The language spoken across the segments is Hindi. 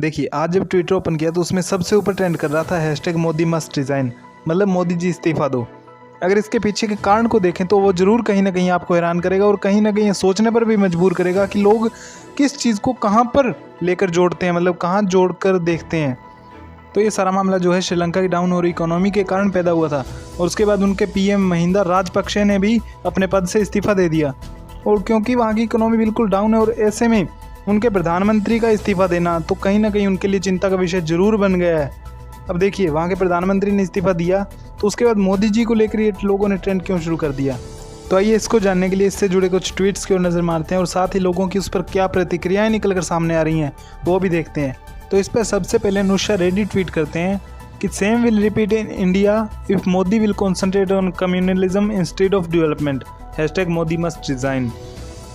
देखिए आज जब ट्विटर ओपन किया तो उसमें सबसे ऊपर ट्रेंड कर रहा था हैशटैग मोदी मस्ट रिज़ाइन, मतलब मोदी जी इस्तीफ़ा दो। अगर इसके पीछे के कारण को देखें तो वो ज़रूर कहीं ना कहीं आपको हैरान करेगा और कहीं ना कहीं सोचने पर भी मजबूर करेगा कि लोग किस चीज़ को कहाँ पर लेकर जोड़ते हैं, मतलब कहाँ जोड़ कर देखते हैं। तो ये सारा मामला जो है श्रीलंका की डाउन हो रही इकोनॉमी के कारण पैदा हुआ था और उसके बाद उनके पीएम महिंदा राजपक्षे ने भी अपने पद से इस्तीफ़ा दे दिया। और क्योंकि वहाँ की इकोनॉमी बिल्कुल डाउन है और ऐसे में उनके प्रधानमंत्री का इस्तीफ़ा देना तो कहीं ना कहीं उनके लिए चिंता का विषय जरूर बन गया है। अब देखिए वहाँ के प्रधानमंत्री ने इस्तीफ़ा दिया तो उसके बाद मोदी जी को लेकर ये लोगों ने ट्रेंड क्यों शुरू कर दिया। तो आइए इसको जानने के लिए इससे जुड़े कुछ ट्वीट्स की ओर नज़र मारते हैं और साथ ही लोगों की उस पर क्या प्रतिक्रियाएं निकल कर सामने आ रही हैं वो भी देखते हैं। तो इस पर सबसे पहले नुशा रेड्डी ट्वीट करते हैं कि same will repeat in India if Modi will concentrate on communalism instead of development, hashtag Modi must resign.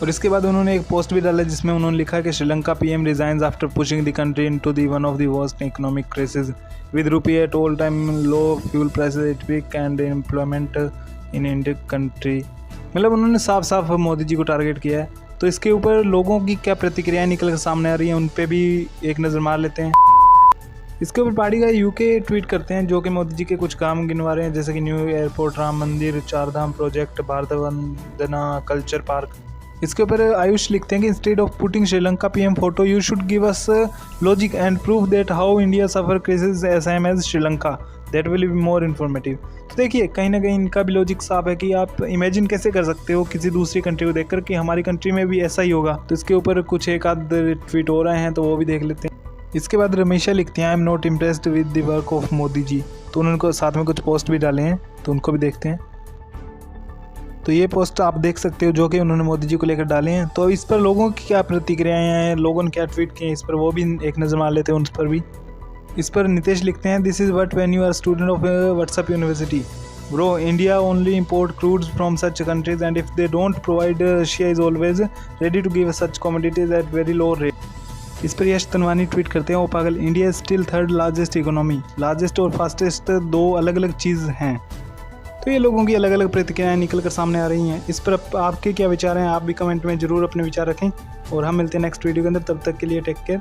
और इसके बाद उन्होंने एक पोस्ट भी डाला जिसमें उन्होंने लिखा कि Sri Lanka PM resigns after pushing the country into the one of the worst economic crisis with rupee at all time low, fuel prices at peak and employment in India country. मतलब उन्होंने साफ साफ मोदी जी को टारगेट किया है। तो इसके ऊपर लोगों की क्या प्रतिक्रियाएं निकल कर सामने आ रही हैं उन पर भी एक नज़र मार लेते हैं। इसके ऊपर पार्टी का यूके ट्वीट करते हैं जो कि मोदी जी के कुछ काम गिनवा रहे हैं, जैसे कि new airport, Ram Mandir, Chardham project, Bharat Vandana culture park. इसके ऊपर आयुष लिखते हैं कि instead of putting Sri Lanka PM photo you should give us logic and proof that how India suffer crisis same as Sri Lanka, that will be more informative. तो देखिए कहीं ना कहीं इनका भी लॉजिक साफ है कि आप इमेजिन कैसे कर सकते हो किसी दूसरी कंट्री को देखकर कि हमारी कंट्री में भी ऐसा ही होगा। तो इसके ऊपर कुछ एक आध ट्वीट हो रहे हैं तो वो भी देख लेते हैं। इसके बाद रमेशा लिखते हैं I am not impressed with the work of Modi ji. तो उन्होंने साथ में कुछ पोस्ट भी डाले हैं तो उनको भी देखते हैं। तो ये पोस्ट आप देख सकते हो जो कि उन्होंने मोदी जी को लेकर डाले हैं। तो इस पर लोगों की क्या प्रतिक्रियाएं हैं, लोगों ने क्या ट्वीट किए इस पर वो भी एक नज़र मार लेते हैं उन पर भी। इस पर नितेश लिखते हैं this is what when you are student of WhatsApp university bro, India only import crudes from such countries and if they don't provide Russia is always ready to give such commodities at very low rate. इस पर यश तनवानी ट्वीट करते हैं ओ पागल, India is still third largest economy, largest और फास्टेस्ट दो अलग अलग चीज़ हैं। तो ये लोगों की अलग अलग प्रतिक्रियाएं निकल कर सामने आ रही हैं। इस पर आपके क्या विचार हैं, आप भी कमेंट में ज़रूर अपने विचार रखें और हम मिलते हैं नेक्स्ट वीडियो के अंदर। तब तक के लिए टेक केयर।